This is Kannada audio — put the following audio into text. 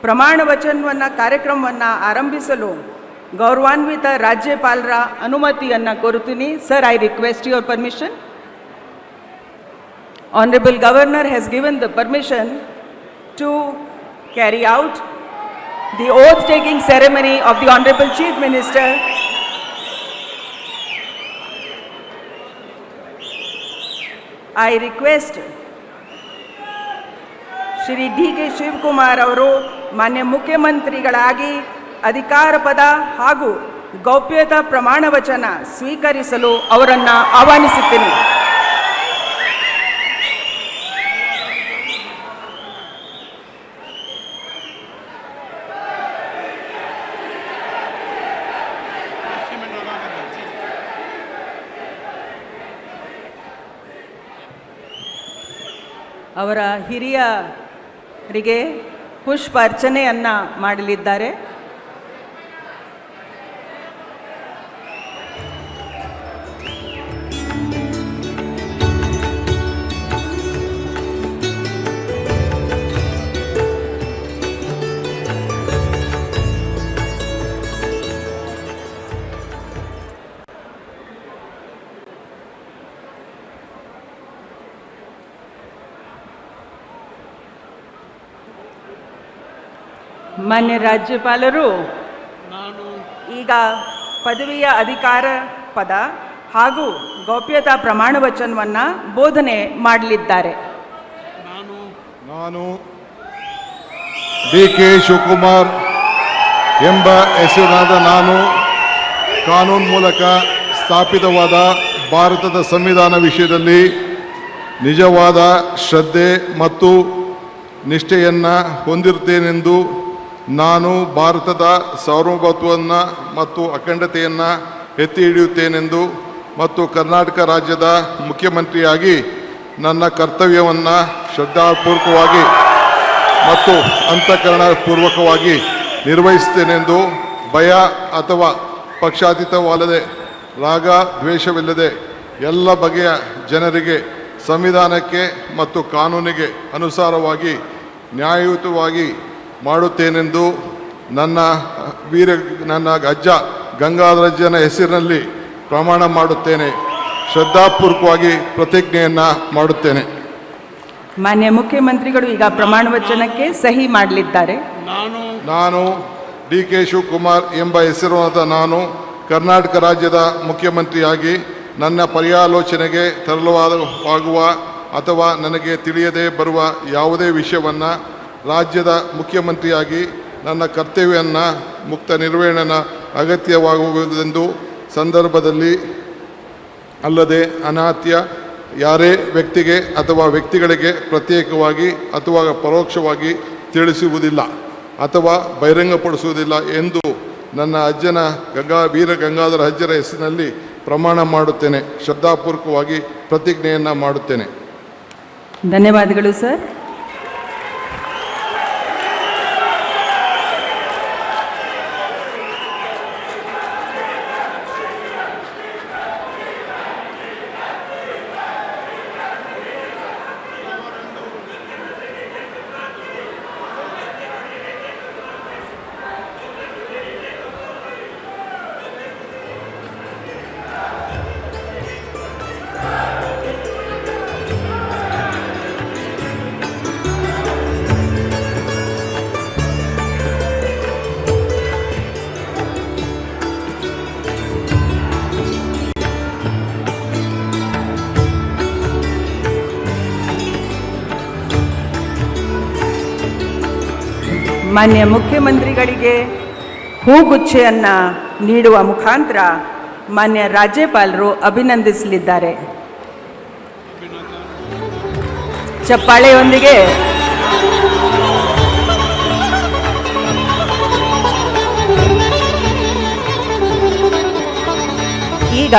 ಪ್ರಮಾಣ ವಚನವನ್ನು ಕಾರ್ಯಕ್ರಮವನ್ನು ಆರಂಭಿಸಲು ಗೌರವಾನ್ವಿತ ರಾಜ್ಯಪಾಲರ ಅನುಮತಿಯನ್ನು ಕೋರುತ್ತೀನಿ. Sir, I request your permission. Honorable Governor has given the permission to carry out the oath-taking ceremony of the Honorable Chief Minister. I request Shri D.K. Shivakumar ಅವರು ಮಾನ್ಯ ಮುಖ್ಯಮಂತ್ರಿಗಳಾಗಿ ಅಧಿಕಾರ ಪದ ಹಾಗೂ ಗೌಪ್ಯತಾ ಪ್ರಮಾಣ ವಚನ ಸ್ವೀಕರಿಸಲು ಅವರನ್ನು ಆಹ್ವಾನಿಸುತ್ತೇನೆ. ಅವರ ಹಿರಿಯರಿಗೆ ಪುಷ್ಪ ಅರ್ಚನೆಯನ್ನು ಮಾಡಲಿದ್ದಾರೆ. ಮಾನ್ಯ ರಾಜ್ಯಪಾಲರು ಈಗ ಪದವಿಯ ಅಧಿಕಾರ ಪದ ಹಾಗೂ ಗೌಪ್ಯತಾ ಪ್ರಮಾಣ ವಚನವನ್ನು ಬೋಧನೆ ಮಾಡಲಿದ್ದಾರೆ. ನಾನು D.K. ಶಿವಕುಮಾರ್ ಎಂಬ ಹೆಸರಿನಾದ ನಾನು ಕಾನೂನು ಮೂಲಕ ಸ್ಥಾಪಿತವಾದ ಭಾರತದ ಸಂವಿಧಾನ ವಿಷಯದಲ್ಲಿ ನಿಜವಾದ ಶ್ರದ್ಧೆ ಮತ್ತು ನಿಷ್ಠೆಯನ್ನು ಹೊಂದಿರುತ್ತೇನೆಂದು, ನಾನು ಭಾರತದ ಸಾರ್ವಭೌಮತ್ವವನ್ನು ಮತ್ತು ಅಖಂಡತೆಯನ್ನು ಎತ್ತಿ ಹಿಡಿಯುತ್ತೇನೆಂದು ಮತ್ತು ಕರ್ನಾಟಕ ರಾಜ್ಯದ ಮುಖ್ಯಮಂತ್ರಿಯಾಗಿ ನನ್ನ ಕರ್ತವ್ಯವನ್ನು ಶ್ರದ್ಧಾಪೂರ್ವಕವಾಗಿ ಮತ್ತು ಅಂತಃಕರಣಪೂರ್ವಕವಾಗಿ ನಿರ್ವಹಿಸುತ್ತೇನೆಂದು, ಭಯ ಅಥವಾ ಪಕ್ಷಾತೀತವಲ್ಲದೆ ರಾಗ ದ್ವೇಷವಿಲ್ಲದೆ ಎಲ್ಲ ಬಗೆಯ ಜನರಿಗೆ ಸಂವಿಧಾನಕ್ಕೆ ಮತ್ತು ಕಾನೂನಿಗೆ ಅನುಸಾರವಾಗಿ ನ್ಯಾಯಯುತವಾಗಿ ಮಾಡುತ್ತೇನೆಂದು ನನ್ನ ಅಜ್ಜ ಗಂಗಾಧರಜ್ಜನ ಹೆಸರಿನಲ್ಲಿ ಪ್ರಮಾಣ ಮಾಡುತ್ತೇನೆ. ಶ್ರದ್ಧಾಪೂರ್ವಕವಾಗಿ ಪ್ರತಿಜ್ಞೆಯನ್ನು ಮಾಡುತ್ತೇನೆ. ಮಾನ್ಯ ಮುಖ್ಯಮಂತ್ರಿಗಳು ಈಗ ಪ್ರಮಾಣ ವಚನಕ್ಕೆ ಸಹಿ ಮಾಡಲಿದ್ದಾರೆ. ನಾನು D.K. ಶಿವಕುಮಾರ್ ಎಂಬ ಹೆಸರಾದ ನಾನು ಕರ್ನಾಟಕ ರಾಜ್ಯದ ಮುಖ್ಯಮಂತ್ರಿಯಾಗಿ ನನ್ನ ಪರ್ಯಾಲೋಚನೆಗೆ ತರಲಾಗುವ ಅಥವಾ ನನಗೆ ತಿಳಿಯದೇ ಬರುವ ಯಾವುದೇ ವಿಷಯವನ್ನು ರಾಜ್ಯದ ಮುಖ್ಯಮಂತ್ರಿಯಾಗಿ ನನ್ನ ಕರ್ತವ್ಯವನ್ನು ಮುಕ್ತ ನಿರ್ವಹಣೆಯ ಅಗತ್ಯವಾಗುವುದೆಂದು ಸಂದರ್ಭದಲ್ಲಿ ಅಲ್ಲದೆ ಅನಾತ್ಯ ಯಾರೇ ವ್ಯಕ್ತಿಗೆ ಅಥವಾ ವ್ಯಕ್ತಿಗಳಿಗೆ ಪ್ರತ್ಯೇಕವಾಗಿ ಅಥವಾ ಪರೋಕ್ಷವಾಗಿ ತಿಳಿಸುವುದಿಲ್ಲ ಅಥವಾ ಬಹಿರಂಗಪಡಿಸುವುದಿಲ್ಲ ಎಂದು ನನ್ನ ಅಜ್ಜನ ವೀರ ಗಂಗಾಧರ ಅಜ್ಜರ ಹೆಸರಿನಲ್ಲಿ ಪ್ರಮಾಣ ಮಾಡುತ್ತೇನೆ. ಶ್ರದ್ಧಾಪೂರ್ವಕವಾಗಿ ಪ್ರತಿಜ್ಞೆಯನ್ನು ಮಾಡುತ್ತೇನೆ. ಧನ್ಯವಾದಗಳು ಸರ್. ಮಾನ್ಯ ಮುಖ್ಯಮಂತ್ರಿಗಳಿಗೆ ಹೂಗುಚ್ಛೆಯನ್ನು ನೀಡುವ ಮುಖಾಂತರ ಮಾನ್ಯ ರಾಜ್ಯಪಾಲರು ಅಭಿನಂದಿಸಲಿದ್ದಾರೆ. ಚಪ್ಪಾಳೆಯೊಂದಿಗೆ ಈಗ